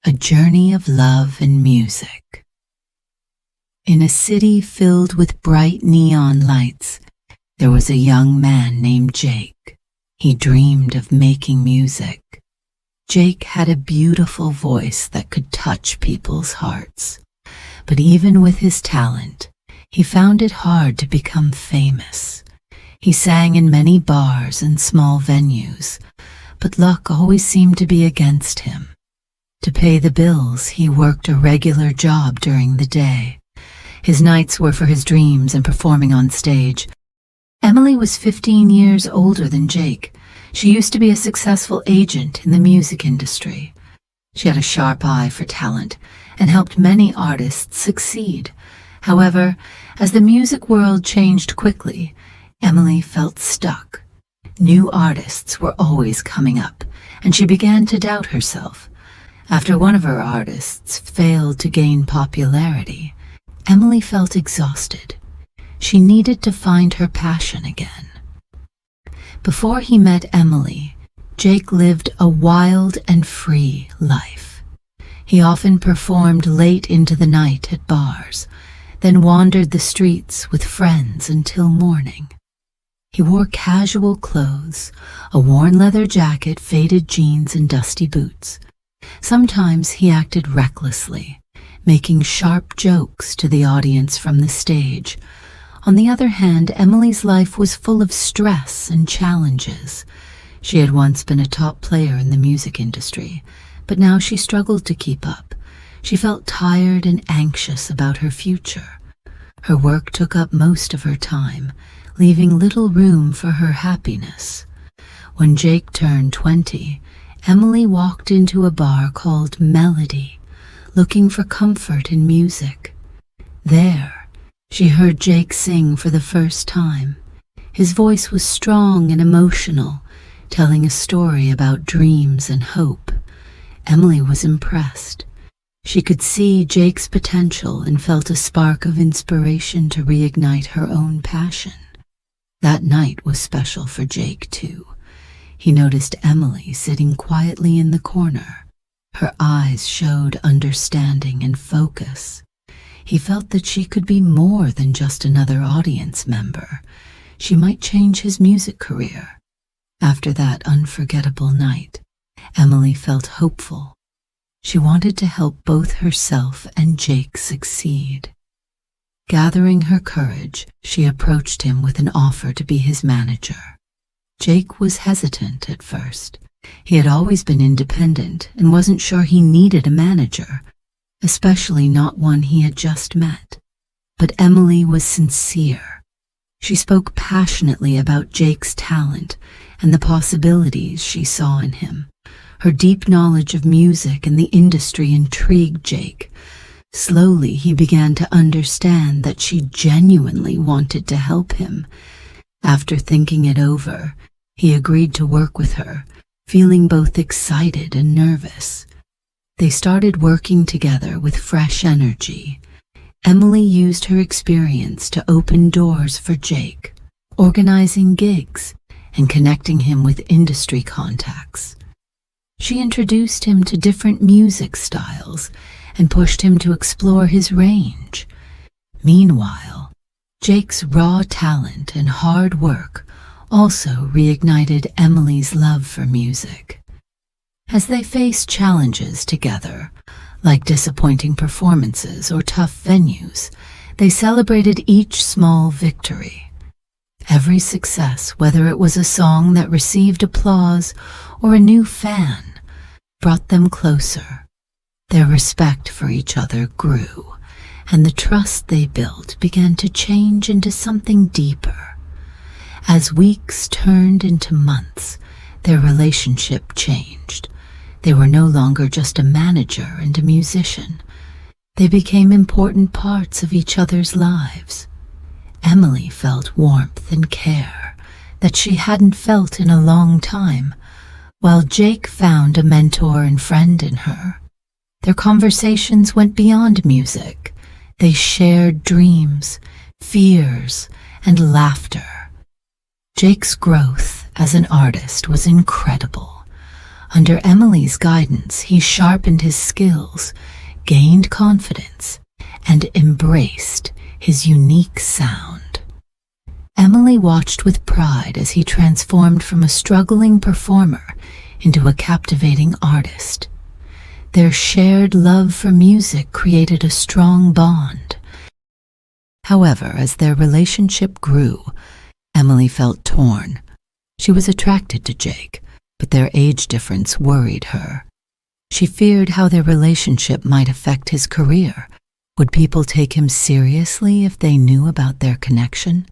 A journey of love and music. In a city filled with bright neon lights, there was a young man named Jake. He dreamed of making music. Jake had a beautiful voice that could touch people's hearts. But even with his talent, he found it hard to become famous. He sang in many bars and small venues, but luck always seemed to be against him. To pay the bills, he worked a regular job during the day. His nights were for his dreams and performing on stage. Emily was 15 years older than Jake. She used to be a successful agent in the music industry. She had a sharp eye for talent and helped many artists succeed. However, as the music world changed quickly, Emily felt stuck. New artists were always coming up, and she began to doubt herself. After one of her artists failed to gain popularity, Emily felt exhausted. She needed to find her passion again. Before he met Emily, Jake lived a wild and free life. He often performed late into the night at bars, then wandered the streets with friends until morning. He wore casual clothes, a worn leather jacket, faded jeans, and dusty boots. Sometimes he acted recklessly, making sharp jokes to the audience from the stage. On the other hand, Emily's life was full of stress and challenges. She had once been a top player in the music industry, but now she struggled to keep up. She felt tired and anxious about her future. Her work took up most of her time, leaving little room for her happiness. When Jake turned 20, Emily walked into a bar called Melody, looking for comfort in music. There, she heard Jake sing for the first time. His voice was strong and emotional, telling a story about dreams and hope. Emily was impressed. She could see Jake's potential and felt a spark of inspiration to reignite her own passion. That night was special for Jake, too. He noticed Emily sitting quietly in the corner. Her eyes showed understanding and focus. He felt that she could be more than just another audience member. She might change his music career. After that unforgettable night, Emily felt hopeful. She wanted to help both herself and Jake succeed. Gathering her courage, she approached him with an offer to be his manager. Jake was hesitant at first. He had always been independent and wasn't sure he needed a manager, especially not one he had just met. But Emily was sincere. She spoke passionately about Jake's talent and the possibilities she saw in him. Her deep knowledge of music and the industry intrigued Jake. Slowly, he began to understand that she genuinely wanted to help him. After thinking it over, he agreed to work with her, feeling both excited and nervous. They started working together with fresh energy. Emily used her experience to open doors for Jake, organizing gigs and connecting him with industry contacts. She introduced him to different music styles and pushed him to explore his range. Meanwhile, Jake's raw talent and hard work also reignited Emily's love for music. As they faced challenges together, like disappointing performances or tough venues, they celebrated each small victory. Every success, whether it was a song that received applause or a new fan, brought them closer. Their respect for each other grew, and the trust they built began to change into something deeper. As weeks turned into months, their relationship changed. They were no longer just a manager and a musician. They became important parts of each other's lives. Emily felt warmth and care that she hadn't felt in a long time, while Jake found a mentor and friend in her. Their conversations went beyond music. They shared dreams, fears, and laughter. Jake's growth as an artist was incredible. Under Emily's guidance, he sharpened his skills, gained confidence, and embraced his unique sound. Emily watched with pride as he transformed from a struggling performer into a captivating artist. Their shared love for music created a strong bond. However, as their relationship grew, Emily felt torn. She was attracted to Jake, but their age difference worried her. She feared how their relationship might affect his career. Would people take him seriously if they knew about their connection?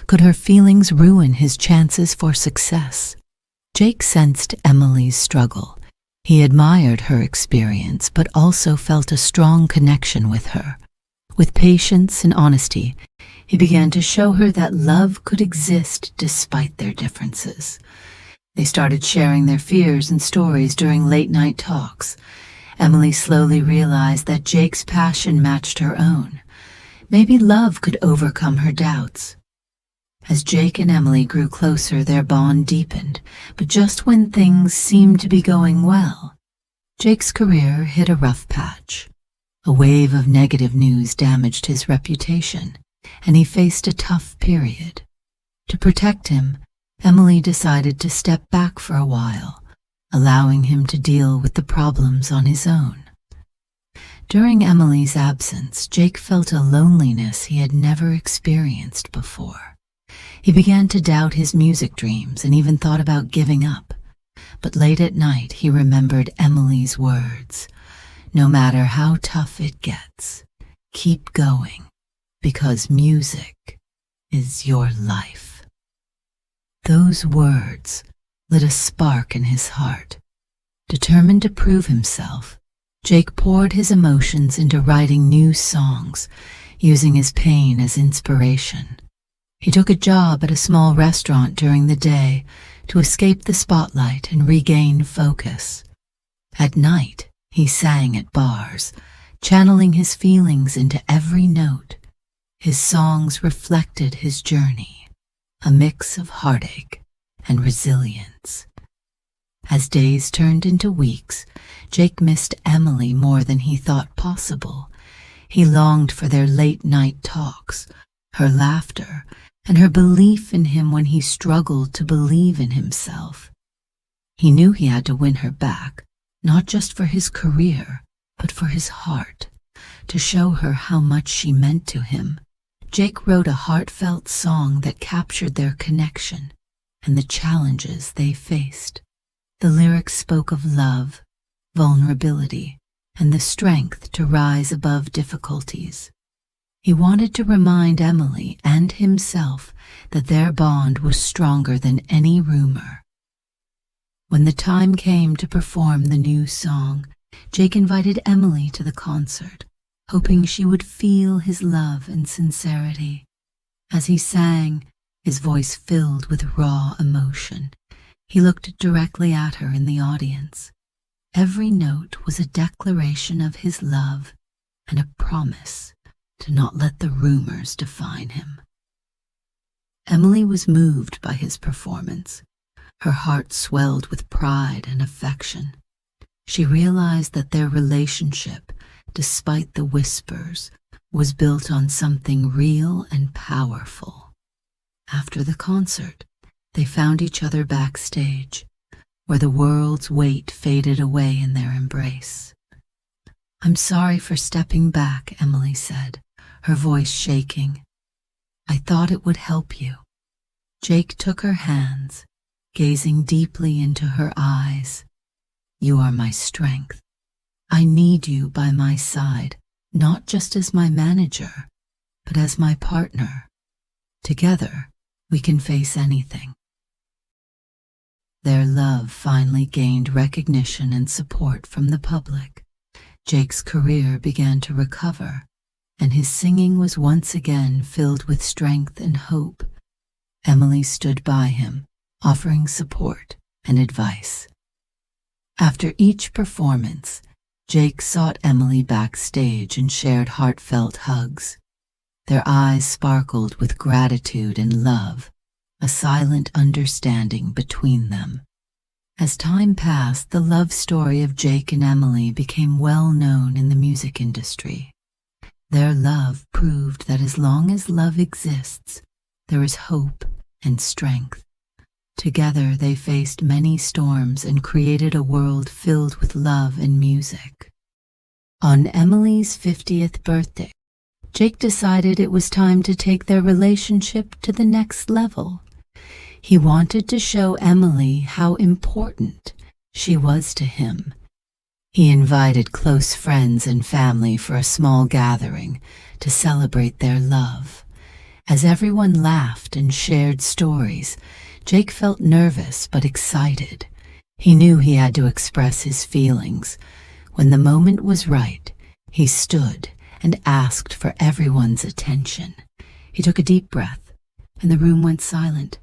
Could her feelings ruin his chances for success? Jake sensed Emily's struggle. He admired her experience, but also felt a strong connection with her. With patience and honesty, he began to show her that love could exist despite their differences. They started sharing their fears and stories during late-night talks. Emily slowly realized that Jake's passion matched her own. Maybe love could overcome her doubts. As Jake and Emily grew closer, their bond deepened, but just when things seemed to be going well, Jake's career hit a rough patch. A wave of negative news damaged his reputation, and he faced a tough period. To protect him, Emily decided to step back for a while, allowing him to deal with the problems on his own. During Emily's absence, Jake felt a loneliness he had never experienced before. He began to doubt his music dreams and even thought about giving up. But late at night, he remembered Emily's words, "No matter how tough it gets, keep going, because music is your life." Those words lit a spark in his heart. Determined to prove himself, Jake poured his emotions into writing new songs, using his pain as inspiration. He took a job at a small restaurant during the day to escape the spotlight and regain focus. At night, he sang at bars, channeling his feelings into every note. His songs reflected his journey, a mix of heartache and resilience. As days turned into weeks, Jake missed Emily more than he thought possible. He longed for their late-night talks, her laughter, and her belief in him when he struggled to believe in himself. He knew he had to win her back, not just for his career, but for his heart, to show her how much she meant to him. Jake wrote a heartfelt song that captured their connection and the challenges they faced. The lyrics spoke of love, vulnerability, and the strength to rise above difficulties. He wanted to remind Emily and himself that their bond was stronger than any rumor. When the time came to perform the new song, Jake invited Emily to the concert, hoping she would feel his love and sincerity. As he sang, his voice filled with raw emotion, he looked directly at her in the audience. Every note was a declaration of his love and a promise to not let the rumors define him. Emily was moved by his performance. Her heart swelled with pride and affection. She realized that their relationship, despite the whispers, was built on something real and powerful. After the concert, they found each other backstage, where the world's weight faded away in their embrace. "I'm sorry for stepping back," Emily said, her voice shaking. "I thought it would help you." Jake took her hands, gazing deeply into her eyes. "You are my strength. I need you by my side, not just as my manager, but as my partner. Together, we can face anything." Their love finally gained recognition and support from the public. Jake's career began to recover, and his singing was once again filled with strength and hope. Emily stood by him, offering support and advice. After each performance, Jake sought Emily backstage and shared heartfelt hugs. Their eyes sparkled with gratitude and love, a silent understanding between them. As time passed, the love story of Jake and Emily became well known in the music industry. Their love proved that as long as love exists, there is hope and strength. Together, they faced many storms and created a world filled with love and music. On Emily's 50th birthday, Jake decided it was time to take their relationship to the next level. He wanted to show Emily how important she was to him. He invited close friends and family for a small gathering to celebrate their love. As everyone laughed and shared stories, Jake felt nervous but excited. He knew he had to express his feelings. When the moment was right, he stood and asked for everyone's attention. He took a deep breath, and the room went silent.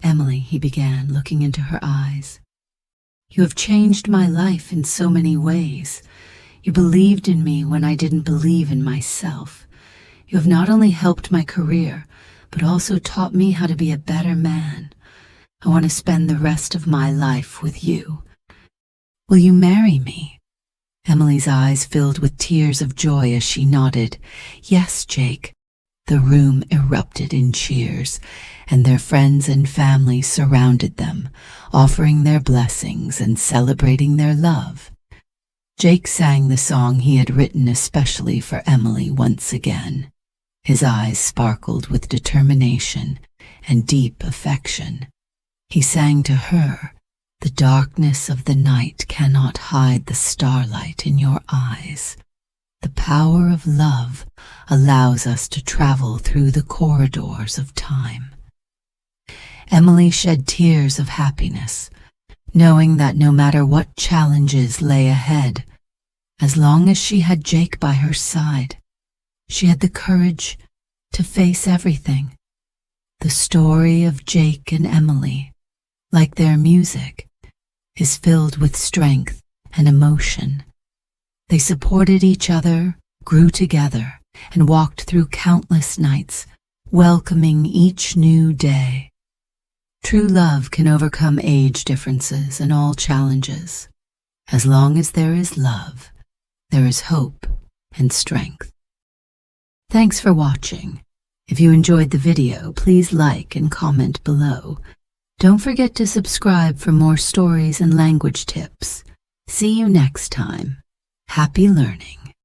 "Emily," he began, looking into her eyes, "you have changed my life in so many ways. You believed in me when I didn't believe in myself. You have not only helped my career, but also taught me how to be a better man. I want to spend the rest of my life with you. Will you marry me?" Emily's eyes filled with tears of joy as she nodded. "Yes, Jake." The room erupted in cheers, and their friends and family surrounded them, offering their blessings and celebrating their love. Jake sang the song he had written especially for Emily once again. His eyes sparkled with determination and deep affection. He sang to her, "The darkness of the night cannot hide the starlight in your eyes. The power of love allows us to travel through the corridors of time." Emily shed tears of happiness, knowing that no matter what challenges lay ahead, as long as she had Jake by her side, she had the courage to face everything. The story of Jake and Emily, like their music, is filled with strength and emotion. They supported each other, grew together, and walked through countless nights, welcoming each new day. True love can overcome age differences and all challenges. As long as there is love, there is hope and strength. Thanks for watching. If you enjoyed the video, please like and comment below. Don't forget to subscribe for more stories and language tips. See you next time. Happy learning.